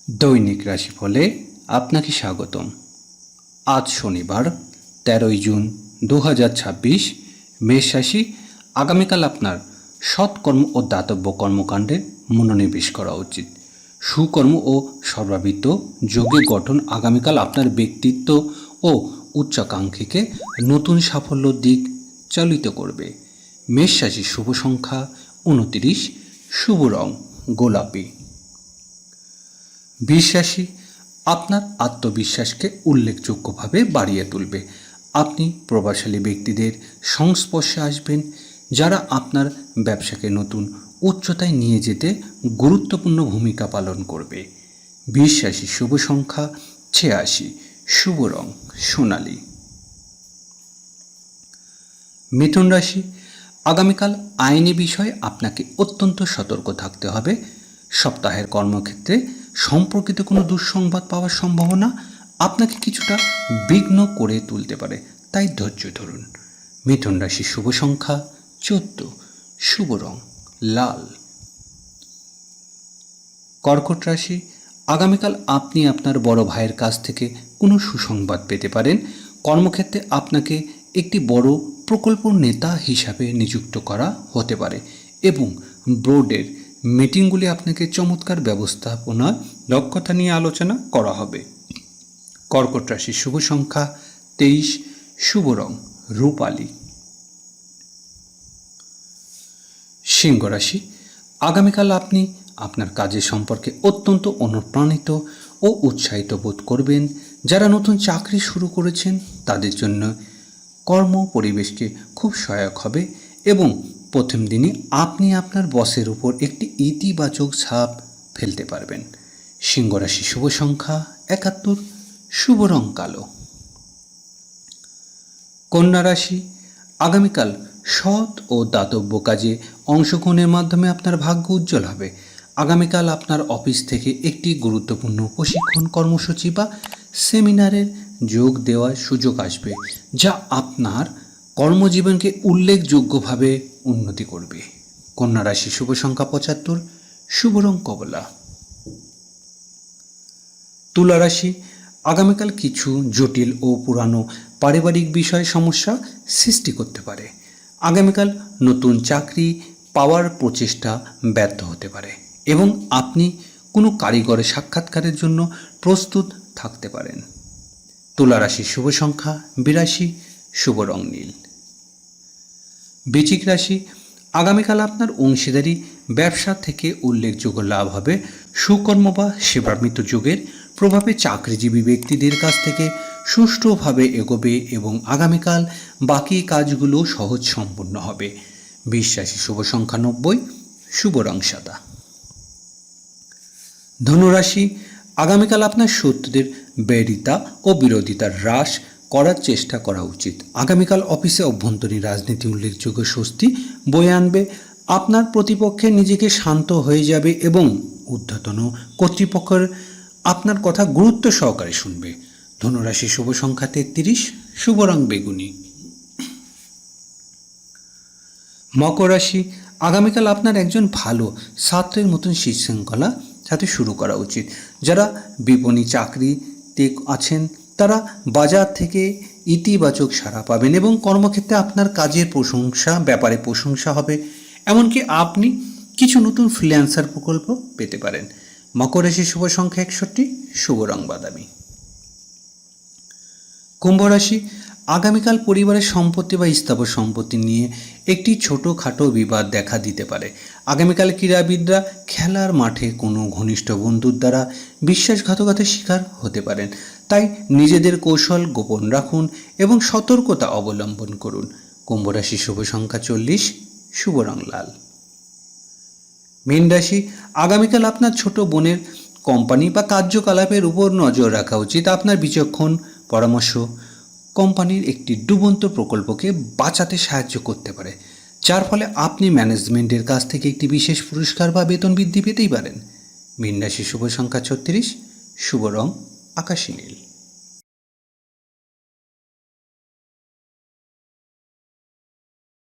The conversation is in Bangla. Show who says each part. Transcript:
Speaker 1: দৈনিক রাশিফলে আপনাকে স্বাগতম। আজ শনিবার 13 জুন 2026। মেষ রাশি, আগামীকাল আপনার সৎকর্ম ও দাতব্য কর্মকাণ্ডে মনোনিবেশ করা উচিত। সুকর্ম ও সর্বাবৃত যোগে গঠন আগামীকাল আপনার ব্যক্তিত্ব ও উচ্চাকাঙ্ক্ষীকে নতুন সাফল্যর দিক চালিত করবে। মেষ রাশির শুভ সংখ্যা 29, শুভ রং গোলাপি। বৃষ রাশি, আপনার আত্মবিশ্বাসকে উল্লেখযোগ্যভাবে বাড়িয়ে তুলবে। আপনি প্রভাবশালী ব্যক্তিদের সংস্পর্শে আসবেন, যারা আপনার ব্যবসাকে নতুন উচ্চতায় নিয়ে যেতে গুরুত্বপূর্ণ ভূমিকা পালন করবে। বৃষ রাশির শুভ সংখ্যা 86, শুভ রং সোনালী। মিথুন রাশি, আগামীকাল আইনি বিষয়ে আপনাকে অত্যন্ত সতর্ক থাকতে হবে। সপ্তাহের কর্মক্ষেত্রে সম্পর্কিত কোনো দুঃসংবাদ পাওয়ার সম্ভাবনা আপনাকে কিছুটা বিঘ্ন করে তুলতে পারে, তাই ধৈর্য ধরুন। মিথুন রাশির শুভ সংখ্যা 14, শুভ রং লাল। কর্কট রাশি, আগামীকাল আপনি আপনার বড় ভাইয়ের কাছ থেকে কোনো সুসংবাদ পেতে পারেন। কর্মক্ষেত্রে আপনাকে একটি বড় প্রকল্প নেতা হিসাবে নিযুক্ত করা হতে পারে এবং বোর্ডের মিটিংগুলি আপনাকে চমৎকার ব্যবস্থাপনা দক্ষতা নিয়ে আলোচনা করা হবে। কর্কট রাশির শুভ সংখ্যা 23, শুভ রং রূপালী। সিংহ রাশি, আগামীকাল আপনি আপনার কাজের সম্পর্কে অত্যন্ত অনুপ্রাণিত ও উৎসাহিত বোধ করবেন। যারা নতুন চাকরি শুরু করেছেন তাদের জন্য কর্ম পরিবেশকে খুব সহায়ক হবে এবং প্রথম দিনে আপনি আপনার বসের উপর একটি ইতিবাচক ছাপ ফেলতে পারবেন। সিংহ রাশির শুভ সংখ্যা 71, শুভ রং কালো। কন্যা রাশি, আগামীকাল সৎ ও দাতব্য কাজে অংশগ্রহণের মাধ্যমে আপনার ভাগ্য উজ্জ্বল হবে। আগামীকাল আপনার অফিস থেকে একটি গুরুত্বপূর্ণ প্রশিক্ষণ কর্মসূচি বা সেমিনারের যোগ দেওয়ার সুযোগ আসবে, যা আপনার কর্মজীবনকে উল্লেখযোগ্যভাবে উন্নতি করবে। কন্যা রাশি শুভ সংখ্যা 75, শুভ রং কমলা। তুলা রাশি, আগামীকাল কিছু জটিল ও পুরানো পারিবারিক বিষয় সমস্যা সৃষ্টি করতে পারে। আগামীকাল নতুন চাকরি পাওয়ার প্রচেষ্টা ব্যর্থ হতে পারে এবং আপনি কোনো কারিগরের সাক্ষাৎকারের জন্য প্রস্তুত থাকতে পারেন। তুলা রাশির শুভ সংখ্যা 82, শুভ রং নীল। বৃশ্চিক রাশি, আগামীকাল আপনার অংশীদারি ব্যবসা থেকে উল্লেখযোগ্য লাভ হবে। সুকর্ম বা সেবামৃত যোগের প্রভাবে চাকরিজীবী ব্যক্তিদের কাছ থেকে সুষ্ঠুভাবে এগোবে এবং আগামীকাল বাকি কাজগুলো সহজ সম্পন্ন হবে। বৃষ রাশি শুভ সংখ্যা 90, শুভ রং সাদা। ধনুরাশি, আগামীকাল আপনার শত্রুদের বৈরিতা ও বিরোধিতার হ্রাস করার চেষ্টা করা উচিত। আগামীকাল অফিসে অভ্যন্তরীণ রাজনীতি উল্লেখযোগ্য স্বস্তি বয়ে আনবে। আপনার প্রতিপক্ষে নিজেকে শান্ত হয়ে যাবে এবং ঊর্ধ্বতন কর্তৃপক্ষের আপনার কথা গুরুত্ব সহকারে শুনবে। ধনুরাশি শুভ সংখ্যা 33, শুভ রং বেগুনি। মকর রাশি, আগামীকাল আপনার একজন ভালো ছাত্রের মতন শৃঙ্খলা সাথে শুরু করা উচিত। যারা বিপণী চাকরিতে আছেন তারা বাজার থেকে ইতিবাচক সাড়া পাবেন এবং কর্মক্ষেত্রে আপনার কাজের প্রশংসা হবে। এমনকি আপনি কিছু নতুন ফ্রিল্যান্সার প্রকল্প পেতে পারেন। মকর রাশির শুভ সংখ্যা 61, শুভ রং বাদামি। কুম্ভ রাশি, আগামীকাল পরিবারের সম্পত্তি বা স্থাবর সম্পত্তি নিয়ে একটি ছোটোখাটো বিবাদ দেখা দিতে পারে। আগামীকাল ক্রীড়াবিদরা খেলার মাঠে কোনো ঘনিষ্ঠ বন্ধুর দ্বারা বিশ্বাসঘাতকতার শিকার হতে পারেন, তাই নিজেদের কৌশল গোপন রাখুন এবং সতর্কতা অবলম্বন করুন। কুম্ভ রাশির শুভ সংখ্যা 40, শুভ রং লাল। মীন রাশি, আগামীকাল আপনার ছোট বোনের কোম্পানি বা কার্যকলাপের উপর নজর রাখা উচিত। আপনার বিচক্ষণ পরামর্শ কোম্পানির একটি ডুবন্ত প্রকল্পকে বাঁচাতে সাহায্য করতে পারে, যার ফলে আপনি ম্যানেজমেন্টের কাছ থেকে একটি বিশেষ পুরস্কার বা বেতন বৃদ্ধি পেতেই পারেন। মীন রাশির শুভ সংখ্যা 36, শুভ রং আকাশী নীল।